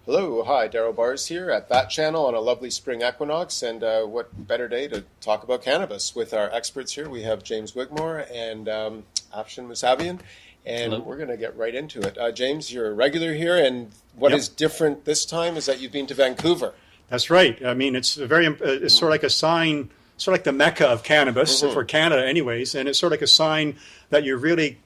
Hello, hi, Darrell Barrs here at that channel on a lovely spring equinox, and what better day to talk about cannabis with our experts here. We have James Wigmore and Afshin Mousavian, and Hello. We're going to get right into it. James, you're a regular here, and what is different this time is that you've been to Vancouver. That's right. I mean, it's it's sort of like a sign, sort of like the mecca of cannabis for Canada anyways, and it's sort of like a sign that you're really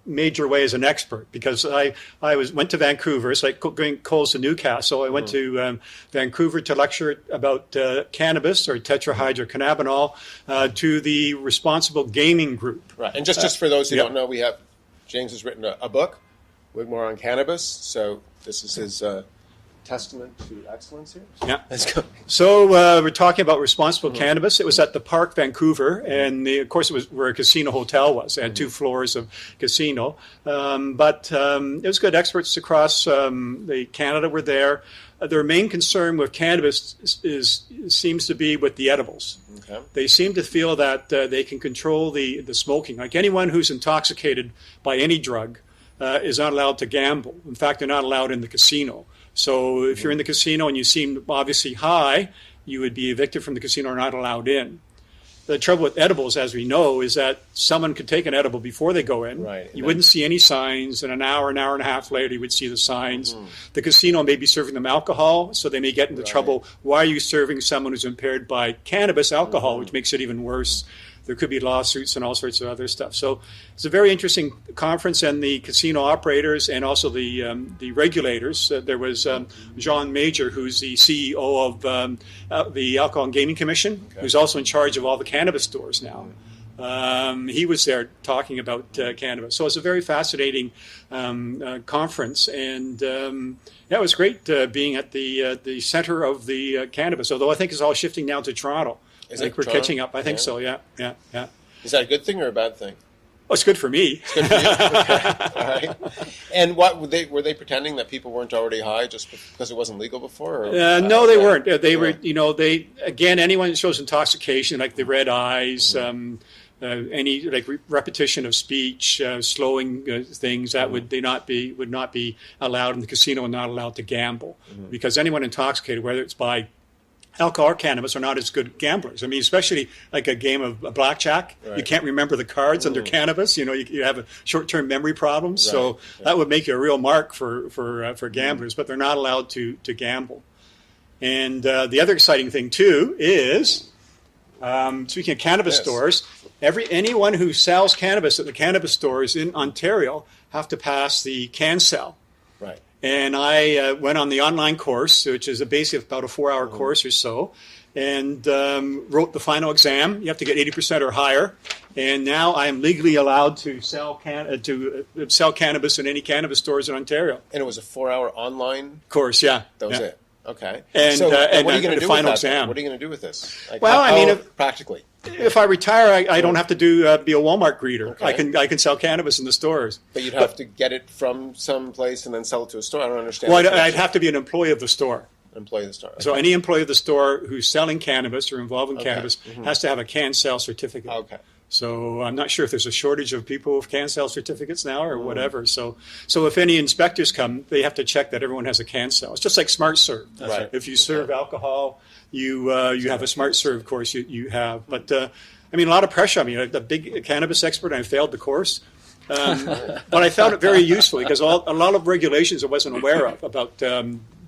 made your way as an expert, because I went to Vancouver. It's like going coals to Newcastle. I went to Vancouver to lecture about cannabis, or tetrahydrocannabinol, to the Responsible Gaming Group. Right, and just for those who don't know, James has written a book, Wigmore on Cannabis, so this is his testament to excellence here. Yeah. Let's go. So we're talking about responsible cannabis. It was at the Park, Vancouver, and of course it was where a casino hotel was. It had 2 floors of casino, but it was good. Experts across Canada were there. Their main concern with cannabis seems to be with the edibles. Okay. They seem to feel that they can control the smoking. Like anyone who's intoxicated by any drug is not allowed to gamble. In fact, they're not allowed in the casino. So if you're in the casino and you seem obviously high, you would be evicted from the casino or not allowed in. The trouble with edibles, as we know, is that someone could take an edible before they go in. Right. You wouldn't see any signs, and an hour and a half later, you would see the signs. The casino may be serving them alcohol, so they may get into trouble. Why are you serving someone who's impaired by cannabis alcohol, which makes it even worse? There could be lawsuits and all sorts of other stuff. So it's a very interesting conference, and the casino operators and also the regulators. There was Jean Major, who's the CEO of the Alcohol and Gaming Commission, who's also in charge of all the cannabis stores now. He was there talking about cannabis. So it's a very fascinating conference, and it was great being at the center of the cannabis, although I think it's all shifting now to Toronto. I think we're catching up. I think so, yeah. Is that a good thing or a bad thing? Oh, it's good for me. It's good for you. Okay. All right. And what were they pretending that people weren't already high just because it wasn't legal before? Or, no, they weren't. They were, again, anyone that shows intoxication, like the red eyes, any like repetition of speech, slowing things, that would not be allowed in the casino, and not allowed to gamble, because anyone intoxicated, whether it's by alcohol or cannabis, are not as good gamblers. I mean, especially like a game of blackjack. Right. You can't remember the cards under cannabis. You have a short-term memory problems. Right. So that would make you a real mark for gamblers, but they're not allowed to gamble. And the other exciting thing, too, is, speaking of cannabis stores, anyone who sells cannabis at the cannabis stores in Ontario have to pass the CanSell. Right. And I went on the online course, which is basically about a 4-hour course or so, and wrote the final exam. You have to get 80% or higher. And now I am legally allowed to sell cannabis in any cannabis stores in Ontario. And it was a 4-hour online course, yeah. That was it. Okay. And so and what are you going to do with that? Exam. What are you going to do with this? Like, practically. If I retire, I don't have to be a Walmart greeter. Okay. I can sell cannabis in the stores. But you'd have to get it from some place and then sell it to a store. I don't understand. Well, I'd have to be an employee of the store. Employee of the store. Okay. So any employee of the store who's selling cannabis or involved in cannabis has to have a CanSell certificate. Okay. So I'm not sure if there's a shortage of people with CanSell certificates now or whatever. So if any inspectors come, they have to check that everyone has a CanSell. It's just like SmartServe. Right. If you serve alcohol, you have a SmartServe course you have. But I mean, a lot of pressure. I mean, I'm a big cannabis expert, and I failed the course. But I found it very useful, because a lot of regulations I wasn't aware of about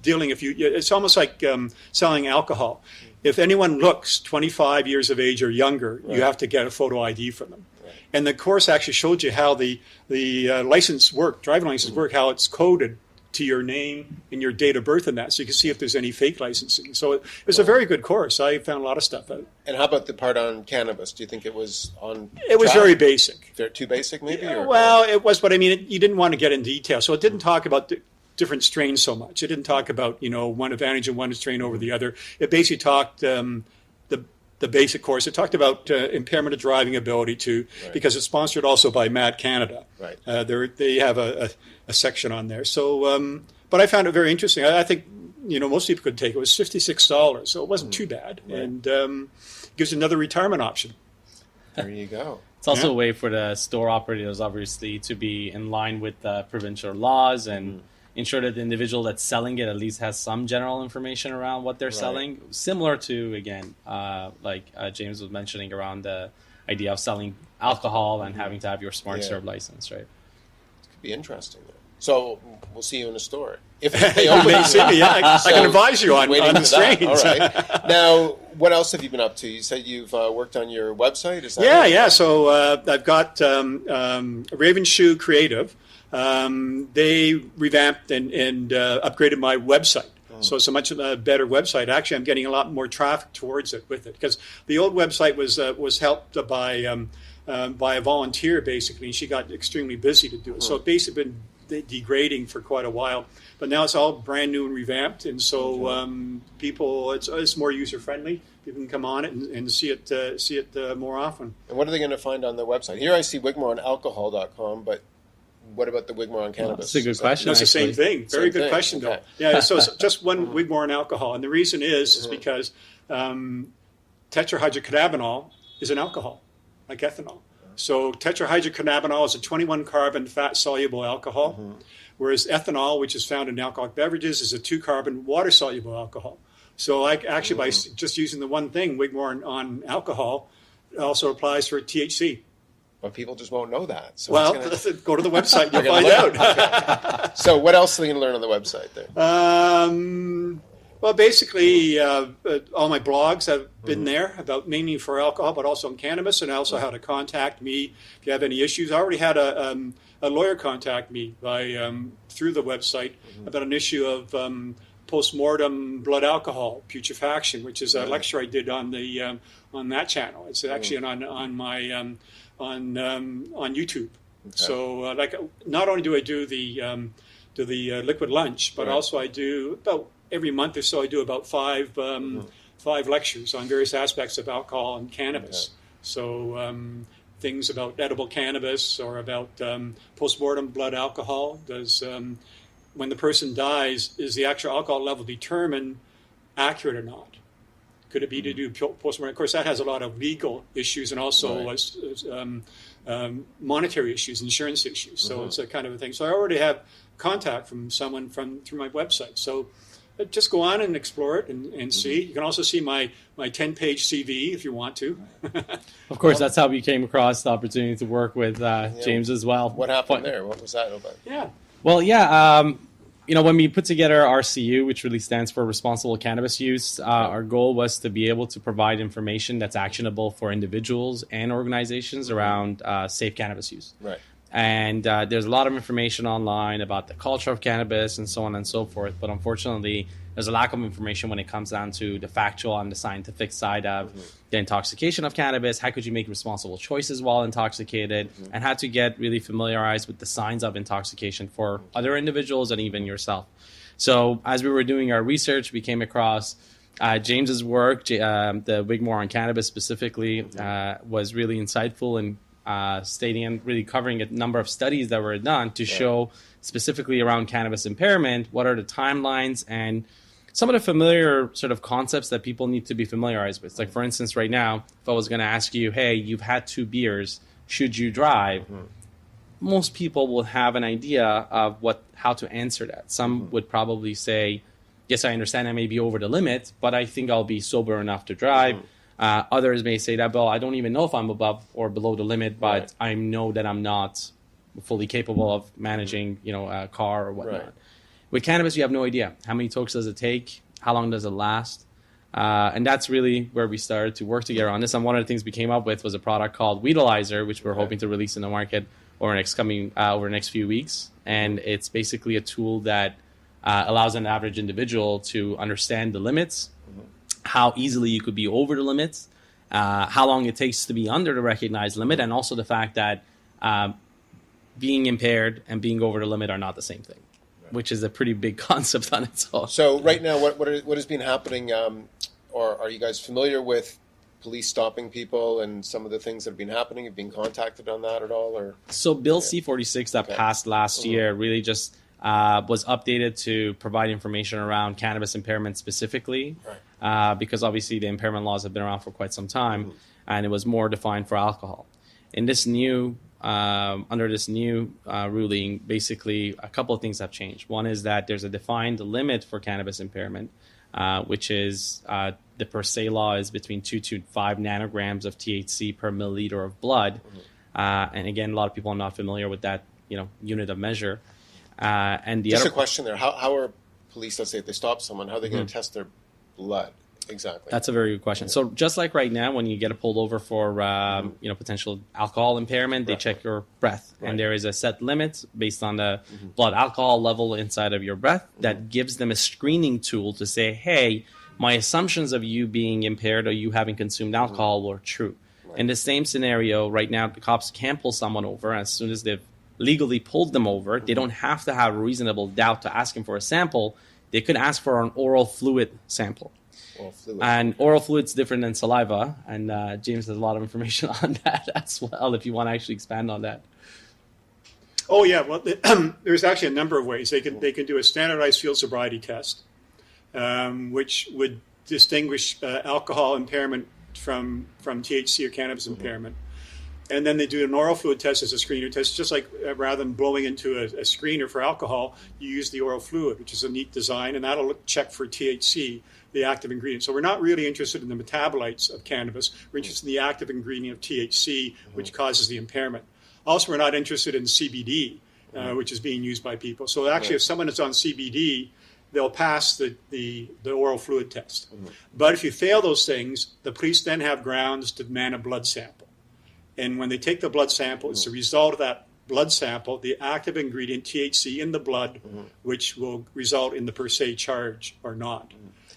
dealing. It's almost like selling alcohol. If anyone looks 25 years of age or younger, you have to get a photo ID from them. Right. And the course actually showed you how the license worked, driving license work, how it's coded to your name and your date of birth and that, so you can see if there's any fake licensing. So it was a very good course. I found a lot of stuff out. And how about the part on cannabis? Do you think it was on It was very basic. Too basic, maybe? Yeah, well, it was, but I mean, you didn't want to get in detail. So it didn't talk about different strains so much. It didn't talk about, one advantage of one strain over the other. It basically talked the basic course. It talked about impairment of driving ability too, because it's sponsored also by Mad Canada. Right. They have a section on there. So, but I found it very interesting. I think most people could take it. It was $56, so it wasn't too bad, and gives another retirement option. There you go. It's also a way for the store operators, obviously, to be in line with provincial laws and ensure that the individual that's selling it at least has some general information around what they're selling. Similar to, again, James was mentioning around the idea of selling alcohol and having to have your smart serve license, right? It could be interesting. So we'll see you in a store. If they open I can advise you on the strains. All right. Now, what else have you been up to? You said you've worked on your website. Is that Yeah. So I've got Raven Shoe Creative. They revamped and upgraded my website. So it's a much better website. Actually, I'm getting a lot more traffic towards it with it, because the old website was helped by a volunteer, basically, and she got extremely busy to do it. So it's basically been degrading for quite a while, but now it's all brand new and revamped, and so people, it's more user friendly. People can come on it and see it more often. And what are they going to find on the website? Here I see Wigmore on alcohol.com, but what about the Wigmore on cannabis? That's a good question. No, it's the same thing. Very good question, though. Yeah, so it's just one Wigmore on alcohol, and the reason is because tetrahydrocannabinol is an alcohol, like ethanol. So tetrahydrocannabinol is a 21-carbon fat-soluble alcohol, whereas ethanol, which is found in alcoholic beverages, is a 2-carbon water-soluble alcohol. So by just using the one thing, Wigmore on alcohol, it also applies for THC. But people just won't know that. So go to the website, you'll find out. Okay. So what else are they going to learn on the website there? Well, basically, all my blogs have been there, about mainly for alcohol, but also on cannabis, and also how to contact me if you have any issues. I already had a lawyer contact me through the website about an issue of post-mortem blood alcohol putrefaction, which is a lecture I did on that channel. It's actually on my on YouTube. Okay. So, not only do I do the liquid lunch, but also I do about every month or so. I do about five lectures on various aspects of alcohol and cannabis. Okay. So things about edible cannabis or about post-mortem blood alcohol. Does when the person dies, is the actual alcohol level determined accurate or not? Could it be to do post-mortem? Of course, that has a lot of legal issues and also monetary issues, insurance issues. So it's a kind of a thing. So I already have contact from someone through my website. So just go on and explore it and see. You can also see my 10-page CV if you want to. Of course, that's how we came across the opportunity to work with James as well. What happened there? What was that about? Yeah. Well, when we put together RCU, which really stands for Responsible Cannabis Use, our goal was to be able to provide information that's actionable for individuals and organizations around safe cannabis use. Right. And there's a lot of information online about the culture of cannabis and so on and so forth. But unfortunately, there's a lack of information when it comes down to the factual and the scientific side of the intoxication of cannabis. How could you make responsible choices while intoxicated? And how to get really familiarized with the signs of intoxication for other individuals and even yourself. So as we were doing our research, we came across James's work. The Wigmore on cannabis specifically was really insightful and stating and really covering a number of studies that were done to show specifically around cannabis impairment, what are the timelines and some of the familiar sort of concepts that people need to be familiarized with. Like, for instance, right now, if I was going to ask you, hey, you've had 2 beers, should you drive? Most people will have an idea of how to answer that. Some would probably say, yes, I understand I may be over the limit, but I think I'll be sober enough to drive. Others may say that, well, I don't even know if I'm above or below the limit, but I know that I'm not fully capable of managing, a car or whatnot. Right. With cannabis, you have no idea. How many tokes does it take? How long does it last? And that's really where we started to work together on this. And one of the things we came up with was a product called Weedalizer, which we're hoping to release in the market over the next few weeks. And it's basically a tool that allows an average individual to understand the limits, how easily you could be over the limits, how long it takes to be under the recognized limit, and also the fact that being impaired and being over the limit are not the same thing, which is a pretty big concept on its own. So right now, what has been happening, or are you guys familiar with police stopping people and some of the things that have been happening? Have you been contacted on that at all? Or so Bill C-46 that passed last year really just was updated to provide information around cannabis impairment specifically, because obviously the impairment laws have been around for quite some time, and it was more defined for alcohol. In this new under this new ruling, basically a couple of things have changed. One is that there's a defined limit for cannabis impairment, which is the per se law is between 2 to 5 nanograms of THC per milliliter of blood. And again, a lot of people are not familiar with that, unit of measure. And the Just other a question there. How are police, let's say if they stop someone, how are they going to test their blood? Exactly. That's a very good question. So just like right now, when you get pulled over for potential alcohol impairment, they check your breath, and there is a set limit based on the blood alcohol level inside of your breath that gives them a screening tool to say, hey, my assumptions of you being impaired or you having consumed alcohol were true. In the same scenario, right now, the cops can pull someone over as soon as they've legally pulled them over. They don't have to have reasonable doubt to ask him for a sample. They could ask for an oral fluid sample. And oral fluid's different than saliva, and James has a lot of information on that as well, if you want to actually expand on that. Oh, yeah. Well, there's actually a number of ways. They can do a standardized field sobriety test, which would distinguish alcohol impairment from THC or cannabis impairment. And then they do an oral fluid test as a screener test, just like rather than blowing into a screener for alcohol, you use the oral fluid, which is a neat design, and that'll check for THC, the active ingredient. So we're not really interested in the metabolites of cannabis. We're interested in the active ingredient of THC, which causes the impairment. Also, we're not interested in CBD, which is being used by people. So actually, if someone is on CBD, they'll pass the oral fluid test. But if you fail those things, the police then have grounds to demand a blood sample. And when they take the blood sample, it's the result of that blood sample, the active ingredient THC in the blood, which will result in the per se charge or not.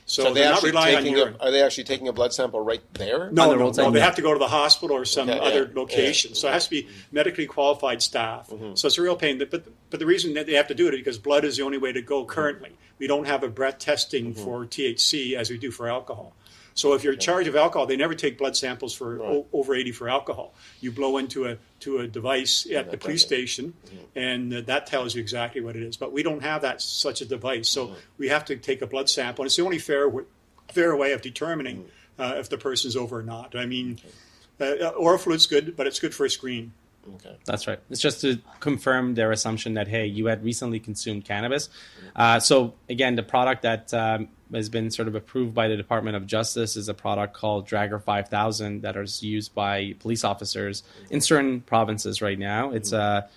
So they're not relying on urine. Are they actually taking a blood sample right there? No. They have to go to the hospital or some other location. So it has to be medically qualified staff. So it's a real pain. But the reason that they have to do it is because blood is the only way to go currently. We don't have a breath testing for THC as we do for alcohol. So if you're in charge of alcohol, they never take blood samples for over 80 for alcohol. You blow into a device at the police station, and that tells you exactly what it is. But we don't have such a device, so we have to take a blood sample. And it's the only fair way of determining if the person's over or not. I mean, oral fluid's good, but it's good for a screen. Okay. That's right. It's just to confirm their assumption that, hey, you had recently consumed cannabis. So, again, the product that has been sort of approved by the Department of Justice is a product called Dragger 5000 that is used by police officers in certain provinces right now. It's a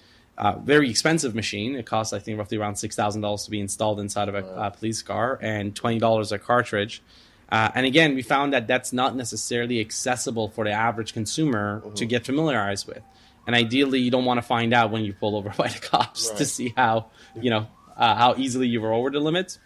very expensive machine. It costs, I think, roughly around $6,000 to be installed inside of a police car and $20 a cartridge. And again, we found that that's not necessarily accessible for the average consumer to get familiarized with. And ideally, you don't want to find out when you pull over by the cops to see how easily you were over the limits.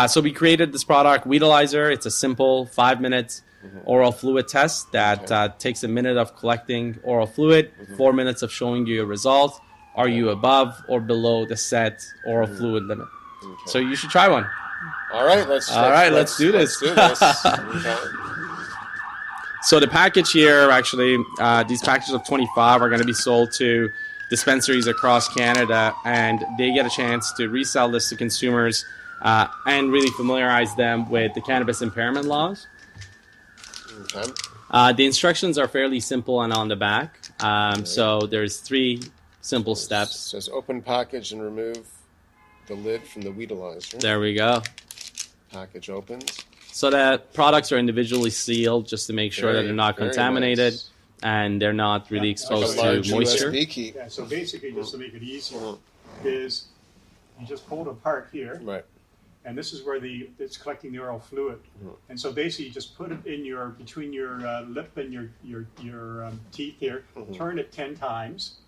So we created this product, Weedalizer. It's a simple 5-minute oral fluid test that takes a minute of collecting oral fluid, 4 minutes of showing you a result. Are you above or below the set oral fluid limit? Okay. So you should try one. All right, let's do this. Let's do this. So the package here, actually, these packages of 25 are going to be sold to dispensaries across Canada, and they get a chance to resell this to consumers and really familiarize them with the cannabis impairment laws. Okay. The instructions are fairly simple and on the back. So there's 3 simple steps. It says open package and remove the lid from the Weedalizer. There we go. Package opens. So the products are individually sealed just to make sure that they're not contaminated and they're not really exposed to moisture. Yeah, so basically, just to make it easier, is you just pull it apart here. Right. And this is where it's collecting the oral fluid. And so basically, you just put it in between your lip and your teeth here, turn it 10 times,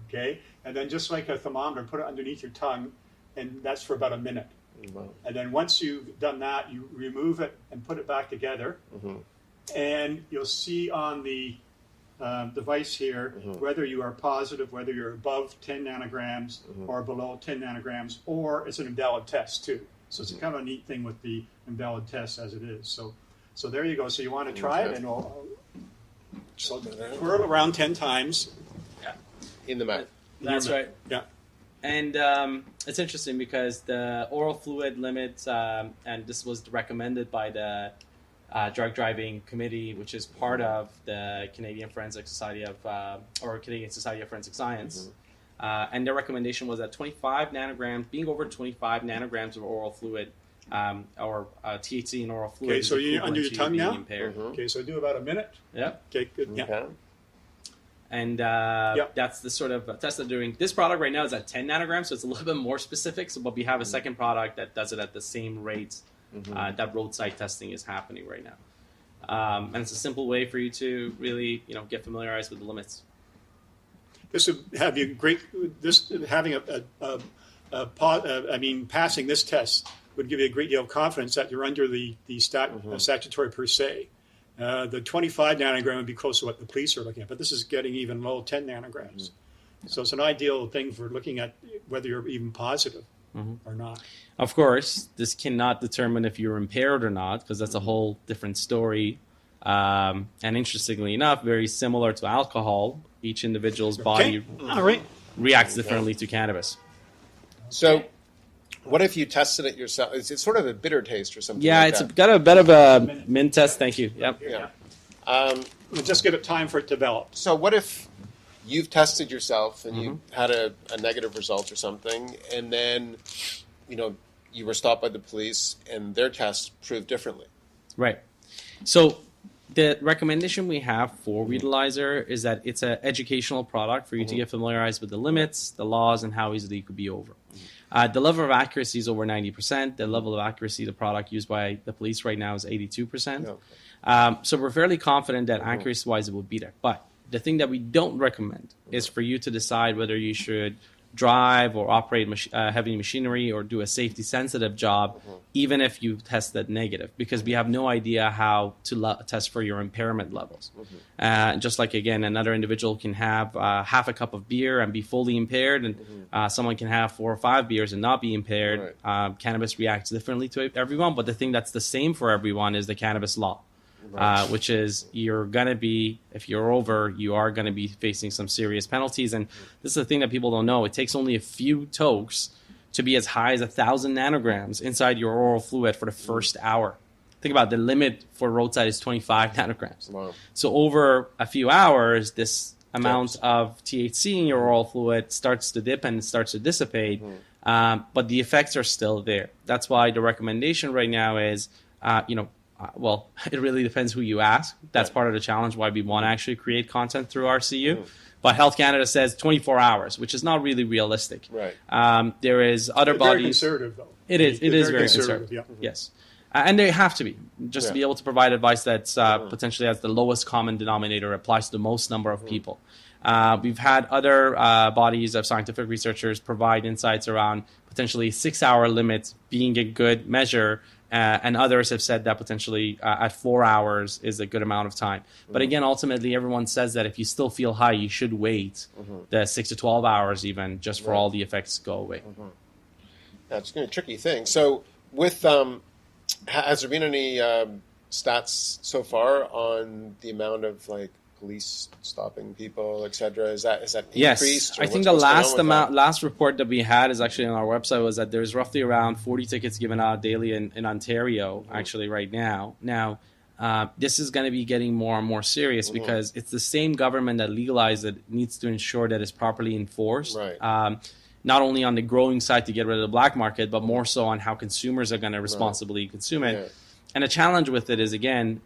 okay? And then just like a thermometer, put it underneath your tongue, and that's for about a minute. Wow. And then once you've done that, you remove it and put it back together. And you'll see on the device here whether you are positive, whether you're above 10 nanograms or below 10 nanograms, or it's an invalid test too. So it's kind of a neat thing with the invalid test as it is. So there you go. So you want to try it, and we'll twirl around 10 times. Yeah. In the mouth. That's right. Yeah. And it's interesting because the oral fluid limit, and this was recommended by the drug driving committee, which is part of the Canadian Forensic Society or Canadian Society of Forensic Science. And their recommendation was that 25 nanograms, being over 25 nanograms of oral fluid or THC in oral fluid. Okay, so you're under your tongue now? Impaired. Okay, so do about a minute. Yep. Okay, good. Yeah. Okay. And that's the sort of test they're doing. This product right now is at 10 nanograms, so it's a little bit more specific. So, but we have a second product that does it at the same rates that roadside testing is happening right now. And it's a simple way for you to really, get familiarized with the limits. This would have you great. This having passing this test would give you a great deal of confidence that you're under the statutory per se. The 25 nanogram would be close to what the police are looking at, but this is getting even low, 10 nanograms. So it's an ideal thing for looking at whether you're even positive or not. Of course, this cannot determine if you're impaired or not, because that's a whole different story. And interestingly enough, very similar to alcohol, each individual's body reacts differently to cannabis. So what if you tested it yourself? Is it sort of a bitter taste or something? Yeah, like it's that? got a bit of a mint test. Thank you. Yep. Yeah. We'll just give it time for it to develop. So what if you've tested yourself and you had a negative result or something, and then, you were stopped by the police and their test proved differently? Right. So the recommendation we have for Weedalizer is that it's an educational product for you to get familiarized with the limits, the laws, and how easily it could be over. The level of accuracy is over 90%. The level of accuracy of the product used by the police right now is 82%. Okay. So we're fairly confident that accuracy-wise it will be there. But the thing that we don't recommend is for you to decide whether you should drive or operate heavy machinery or do a safety-sensitive job, even if you tested negative, because we have no idea how to test for your impairment levels. Just like, again, another individual can have half a cup of beer and be fully impaired, and someone can have 4 or 5 beers and not be impaired. Right. Cannabis reacts differently to everyone, but the thing that's the same for everyone is the cannabis law. Which is you're going to be, if you're over, you are going to be facing some serious penalties. And this is the thing that people don't know. It takes only a few tokes to be as high as 1,000 nanograms inside your oral fluid for the first hour. Think about it, the limit for roadside is 25 nanograms. Wow. So over a few hours, this amount of THC in your oral fluid starts to dip and it starts to dissipate. But the effects are still there. That's why the recommendation right now is, well, it really depends who you ask. That's part of the challenge why we want to actually create content through RCU. But Health Canada says 24 hours, which is not really realistic. Right. There is other bodies. Very conservative, though. It is very conservative. Yeah. Yes. And they have to be, just to be able to provide advice that's potentially as the lowest common denominator, applies to the most number of people. We've had other bodies of scientific researchers provide insights around potentially 6-hour limits being a good measure. And others have said that potentially at 4 hours is a good amount of time. But again, ultimately, everyone says that if you still feel high, you should wait the 6 to 12 hours even just for all the effects to go away. That's a tricky thing. So with has there been any stats so far on the amount of police stopping people, etc.? Is that increased? Yes, I think the last report that we had is actually on our website was that there's roughly around 40 tickets given out daily in Ontario actually right now. Now, this is going to be getting more and more serious because it's the same government that legalized it needs to ensure that it's properly enforced. Right. Not only on the growing side to get rid of the black market, but more so on how consumers are going to responsibly consume it. Yeah. And the challenge with it is, again,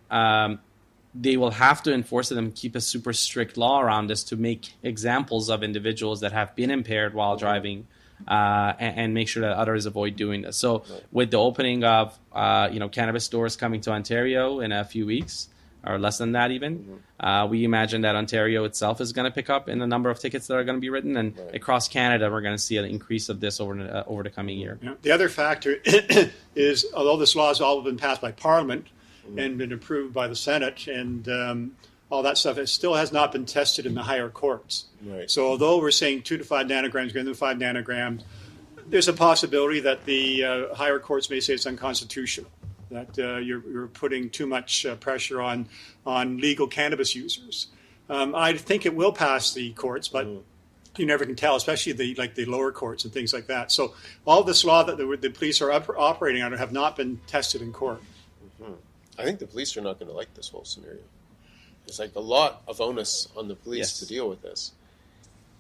they will have to enforce it and keep a super strict law around this to make examples of individuals that have been impaired while driving and make sure that others avoid doing this. So with the opening of cannabis stores coming to Ontario in a few weeks, or less than that even, we imagine that Ontario itself is going to pick up in the number of tickets that are going to be written. And across Canada, we're going to see an increase of this over the coming year. Yeah. The other factor is, although this law has all been passed by Parliament, and been approved by the Senate and all that stuff, it still has not been tested in the higher courts. Right. So although we're saying 2 to 5 nanograms, greater than 5 nanograms, there's a possibility that the higher courts may say it's unconstitutional, that you're putting too much pressure on legal cannabis users. I think it will pass the courts, but you never can tell, especially the lower courts and things like that. So all this law that the police are operating under have not been tested in court. I think the police are not going to like this whole scenario. There's like a lot of onus on the police to deal with this.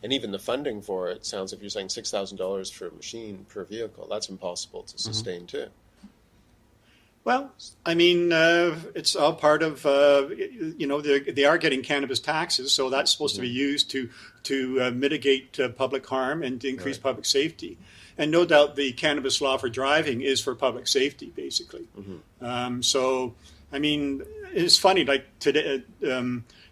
And even the funding for it sounds, if you're saying $6,000 for a machine per vehicle, that's impossible to sustain too. Well, I mean, it's all part of, they are getting cannabis taxes, so that's supposed to be used to mitigate public harm and to increase public safety. And no doubt the cannabis law for driving is for public safety, basically. So, I mean, it's funny, like today,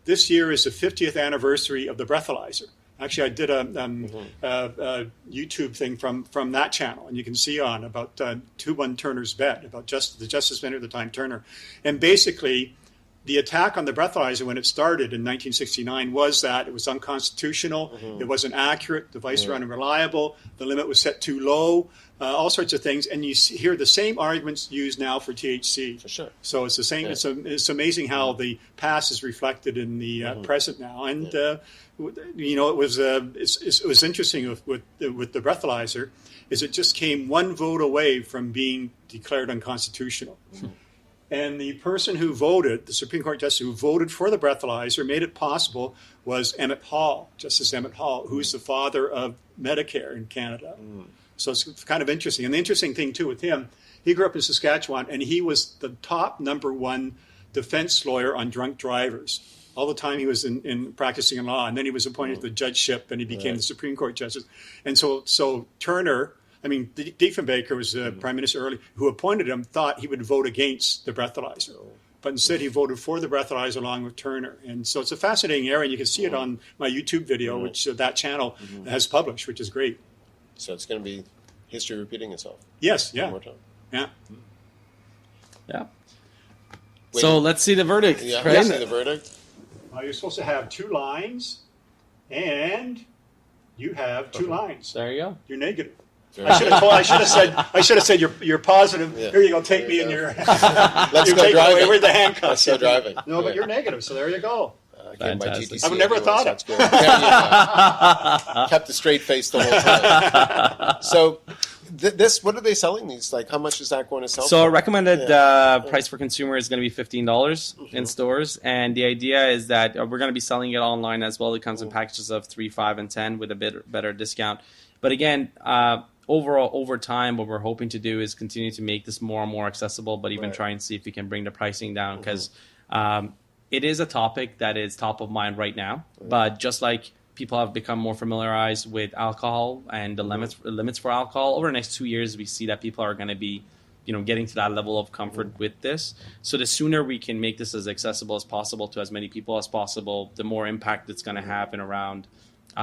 this year is the 50th anniversary of the Breathalyzer. Actually, I did a YouTube thing from that channel, and you can see on about 2-1 Turner's bet, about the Justice Minister at the time, Turner. And basically, the attack on the breathalyzer when it started in 1969 was that it was unconstitutional, it wasn't accurate, devices were unreliable, the limit was set too low, all sorts of things. And you hear the same arguments used now for THC. For sure. So it's the same. Yeah. It's amazing how the past is reflected in the present now. And it was interesting with the breathalyzer, is it just came one vote away from being declared unconstitutional. And the person who voted, the Supreme Court justice who voted for the breathalyzer, made it possible, was Justice Emmett Hall, who's the father of Medicare in Canada. So it's kind of interesting. And the interesting thing, too, with him, he grew up in Saskatchewan, and he was the top #1 defense lawyer on drunk drivers. All the time he was in practicing in law, and then he was appointed to the judgeship, and he became the Supreme Court justice. And so Turner, Diefenbaker was prime minister early, who appointed him, thought he would vote against the breathalyzer. But instead he voted for the breathalyzer along with Turner. And so it's a fascinating area, and you can see it on my YouTube video, which that channel has published, which is great. So it's going to be history repeating itself. Yes, yeah. One more time. Yeah. Yeah. So let's see the verdict. Yeah, right? let's see the verdict. You're supposed to have 2 lines, and you have 2 lines. There you go. You're negative. I should have said you're positive. Yeah. Here you go. Take me in your. Let's go driving. Where's the handcuffs? Let's go driving. No, but you're negative. So there you go. Fantastic. I would never thought it. Kept a straight face the whole time. So, what are they selling these? Like, how much is that going to sell? So, recommended price for consumer is going to be $15 in stores, and the idea is that we're going to be selling it online as well. It comes in packages of 3, 5, and 10 with a bit better discount. But again, overall, over time, what we're hoping to do is continue to make this more and more accessible, but even try and see if we can bring the pricing down, because it is a topic that is top of mind right now. But just like people have become more familiarized with alcohol and the limits for alcohol, over the next 2 years, we see that people are going to be, getting to that level of comfort with this. So the sooner we can make this as accessible as possible to as many people as possible, the more impact it's going to have in around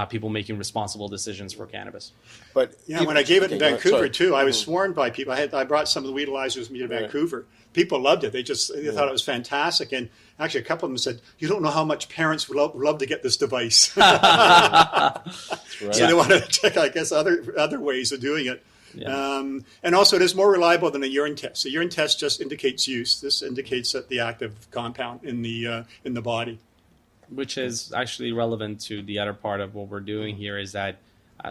people making responsible decisions for cannabis. But when I gave it in Vancouver too, I was swarmed by people. I brought some of the Weedalizers with me to Vancouver. People loved it. They thought it was fantastic. And actually, a couple of them said, "You don't know how much parents would love to get this device." So they wanted to check, I guess, other ways of doing it. Yeah. And also, it is more reliable than a urine test. A urine test just indicates use. This indicates that the active compound in the body. Which is actually relevant to the other part of what we're doing here is that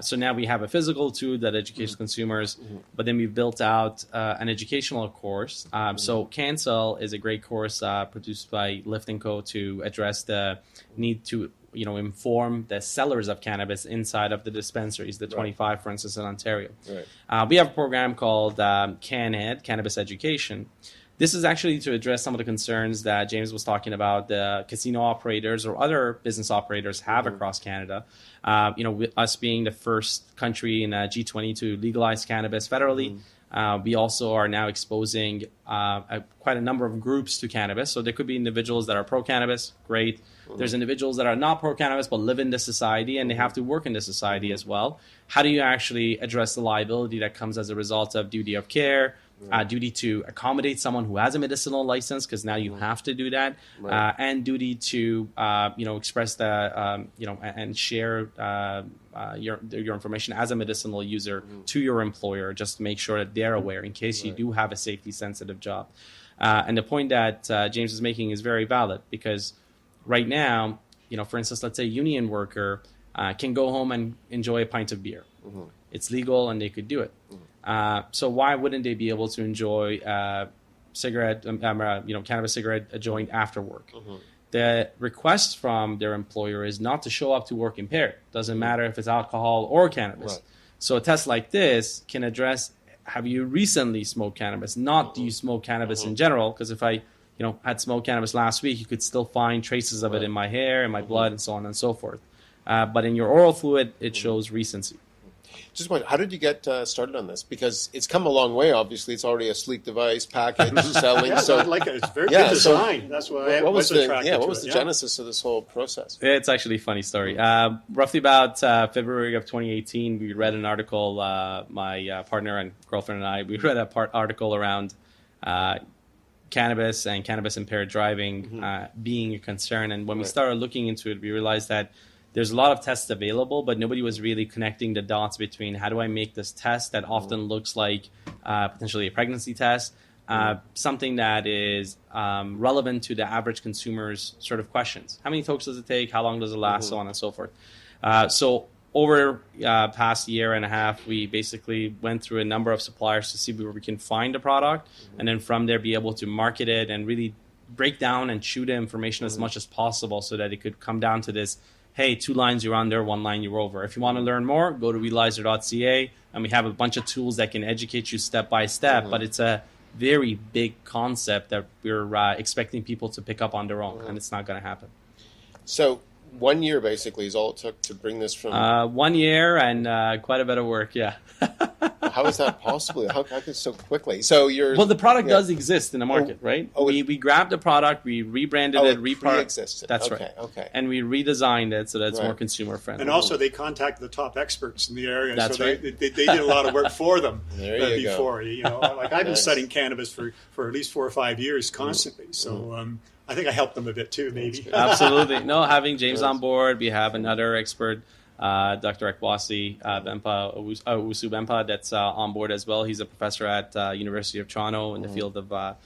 so now we have a physical tool that educates consumers, but then we've built out an educational course. So Cancel is a great course produced by Lift & Co. to address the need to inform the sellers of cannabis inside of the dispensaries, the 25, for instance, in Ontario. Right. We have a program called CanEd, Cannabis Education. This is actually to address some of the concerns that James was talking about, the casino operators or other business operators have across Canada. With us being the first country in G20 to legalize cannabis federally, we also are now exposing quite a number of groups to cannabis. So there could be individuals that are pro-cannabis, great. There's individuals that are not pro-cannabis but live in this society and they have to work in this society as well. How do you actually address the liability that comes as a result of duty of care, duty to accommodate someone who has a medicinal license, because now you have to do that, and duty to express the and share your information as a medicinal user to your employer, just to make sure that they're aware in case you do have a safety sensitive job. And the point that James is making is very valid, because right now, for instance, let's say a union worker can go home and enjoy a pint of beer. It's legal and they could do it. So why wouldn't they be able to enjoy cigarette, cannabis cigarette, a joint after work. The request from their employer is not to show up to work impaired. Doesn't matter if it's alcohol or cannabis. Right. So a test like this can address, have you recently smoked cannabis? Not do you smoke cannabis in general? Because if I had smoked cannabis last week, you could still find traces of it in my hair, in my blood, and so on and so forth. But in your oral fluid, it shows recency. Just wonder, how did you get started on this? Because it's come a long way. Obviously, it's already a sleek device, package, selling. Yeah, so I like it. It's very good design. So that's why what was the attracted what was to the it. genesis of this whole process? It's actually a funny story. Roughly about February of 2018, we read an article. My partner and girlfriend and I, we read an article around cannabis and cannabis impaired driving being a concern. And when we started looking into it, we realized that there's a lot of tests available, but nobody was really connecting the dots between how do I make this test that often looks like potentially a pregnancy test, something that is relevant to the average consumer's sort of questions. How many tokes does it take? How long does it last? So on and so forth. So over past year and a half, we basically went through a number of suppliers to see where we can find a product, and then from there be able to market it and really break down and chew the information as much as possible so that it could come down to this, hey, 2 lines you're under, 1 line you're over. If you want to learn more, go to weedalizer.ca, and we have a bunch of tools that can educate you step by step, but it's a very big concept that we're expecting people to pick up on their own, and it's not going to happen. So 1 year basically is all it took to bring this from... 1 year and quite a bit of work, yeah. How is that possible? How could so quickly? So you're... Well, the product does exist in the market, right? We grabbed the product, we rebranded it, pre-existed. That's right. Okay. And we redesigned it so that it's more consumer friendly. And also, they contacted the top experts in the area, That's so right. they did a lot of work for them There you before. go. Like I've been studying cannabis for at least 4 or 5 years constantly. So I think I helped them a bit too, maybe. Absolutely. No, having James on board, we have another expert, Dr. Ekwasi Owusu Bempa, that's on board as well. He's a professor at University of Toronto in the field of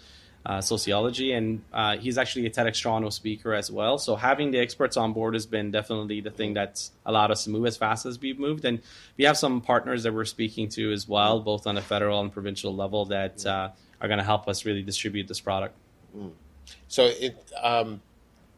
sociology, and he's actually a TEDx Toronto speaker as well. So having the experts on board has been definitely the thing that's allowed us to move as fast as we've moved. And we have some partners that we're speaking to as well, both on the federal and provincial level, that are going to help us really distribute this product. So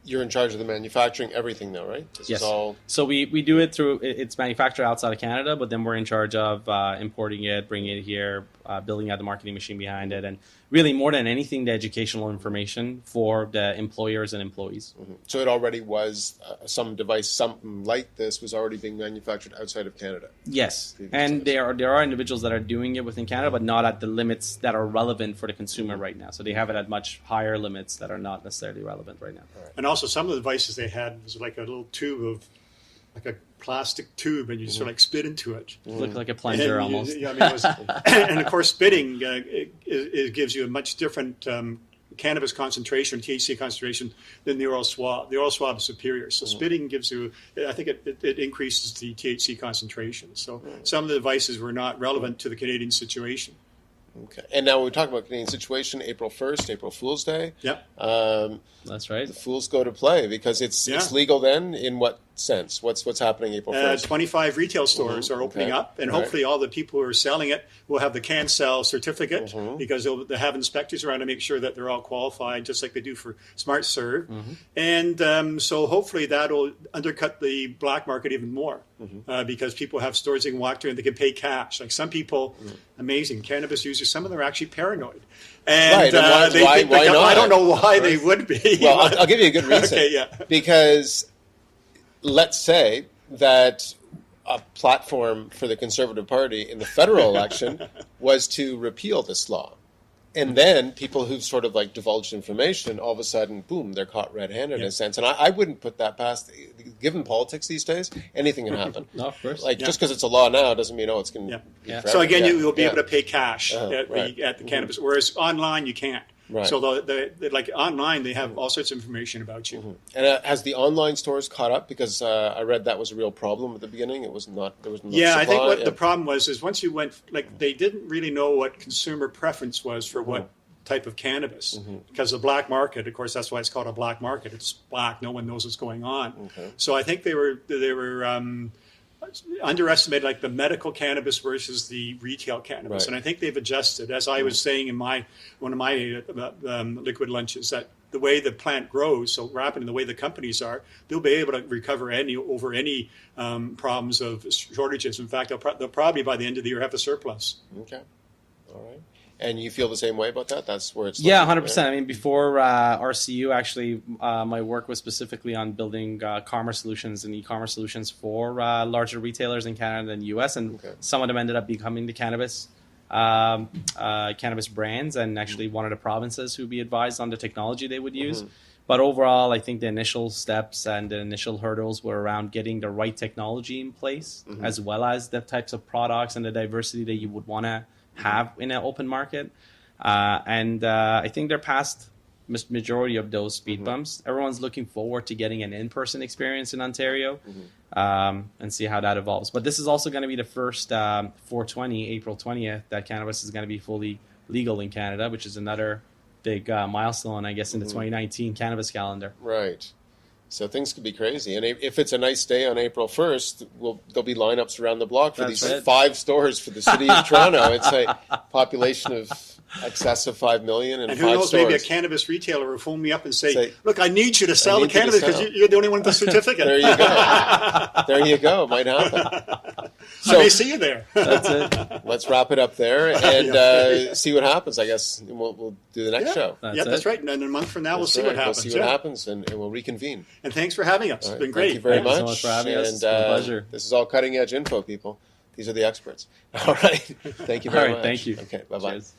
you're in charge of the manufacturing, everything though, right? This Yes. is all... So we do it through, it's manufactured outside of Canada, but then we're in charge of importing it, bringing it here, building out the marketing machine behind it, and really more than anything, the educational information for the employers and employees. So it already was some device, something like this was already being manufactured outside of Canada. Yes, and there are individuals that are doing it within Canada, but not at the limits that are relevant for the consumer right now. So they have it at much higher limits that are not necessarily relevant right now. And also, some of the devices they had was like a little tube of, like a plastic tube, and you sort of like spit into it. Look like a plunger And almost. it was, and of course, spitting it gives you a much different cannabis concentration, THC concentration, than the oral swab. The oral swab is superior. So spitting gives you, I think it increases the THC concentration. So some of the devices were not relevant to the Canadian situation. Okay. And now we're talking about Canadian situation, April 1st, April Fool's Day. Yep. That's right. The fools go to play because it's legal then. In what sense? What's happening April 1st? 25 retail stores are opening up, and hopefully all the people who are selling it will have the can-sell certificate because they have inspectors around to make sure that they're all qualified, just like they do for Smart Serve. And so hopefully that'll undercut the black market even more because people have stores they can walk to and they can pay cash. Like some people, amazing cannabis users, some of them are actually paranoid. And and they think why not? I don't know why they would be. Well, I'll give you a good reason. Okay, yeah. Because let's say that a platform for the Conservative Party in the federal election was to repeal this law. And then people who've sort of like divulged information, all of a sudden, boom, they're caught red-handed in a sense. And I wouldn't put that past, given politics these days, anything can happen. No, of course. Like just because it's a law now doesn't mean, it's going to be forever. So again, you will be able to pay cash at right. the cannabis, whereas online you can't. Right. So like online, they have all sorts of information about you. And has the online stores caught up? Because I read that was a real problem at the beginning. It was not. There was no supply. I think what the problem was is once you went, like they didn't really know what consumer preference was for what type of cannabis because the black market, of course, that's why it's called a black market. It's black. No one knows what's going on. So I think they were underestimated like the medical cannabis versus the retail cannabis, Right. and I think they've adjusted. As I was saying in one of my liquid lunches, that the way the plant grows so rapid and the way the companies are, they'll be able to recover over any problems of shortages. In fact, they'll probably by the end of the year have a surplus. Okay. All right. And you feel the same way about that? That's where it's Yeah, looking, 100%. right? I mean, before RCU, actually, my work was specifically on building commerce solutions and e-commerce solutions for larger retailers in Canada and U.S., and Okay. some of them ended up becoming the cannabis brands, and actually one of the provinces who be advised on the technology they would use. But overall, I think the initial steps and the initial hurdles were around getting the right technology in place, as well as the types of products and the diversity that you would want to have in an open market. I think they're past majority of those speed bumps. Everyone's looking forward to getting an in-person experience in Ontario and see how that evolves. But this is also going to be the first 420, April 20th, that cannabis is going to be fully legal in Canada, which is another big milestone, I guess, in the 2019 cannabis calendar. Right. So things could be crazy. And if it's a nice day on April 1st, there'll be lineups around the block for That's these right. 5 stores for the city of Toronto. It's a population of excess of 5 million and And 5 who knows, stores. maybe a cannabis retailer will phone me up and say, Say, look, I need you to sell the need you to cannabis because sell. you're the only one with the certificate. There you go. There you go. Might happen. I may see you there. That's it. Let's wrap it up there and see what happens. I guess we'll do the next show. That's right. And then a month from now, we'll That's see right. what happens. We'll see what happens, and we'll reconvene. And thanks for having us. All It's right. been great. Thank you very Thank you much. so much for having us. And, It's been a pleasure. This is all cutting edge info, people. These are the experts. All right. Thank you very All right, much. thank you. Okay. Bye bye. Cheers.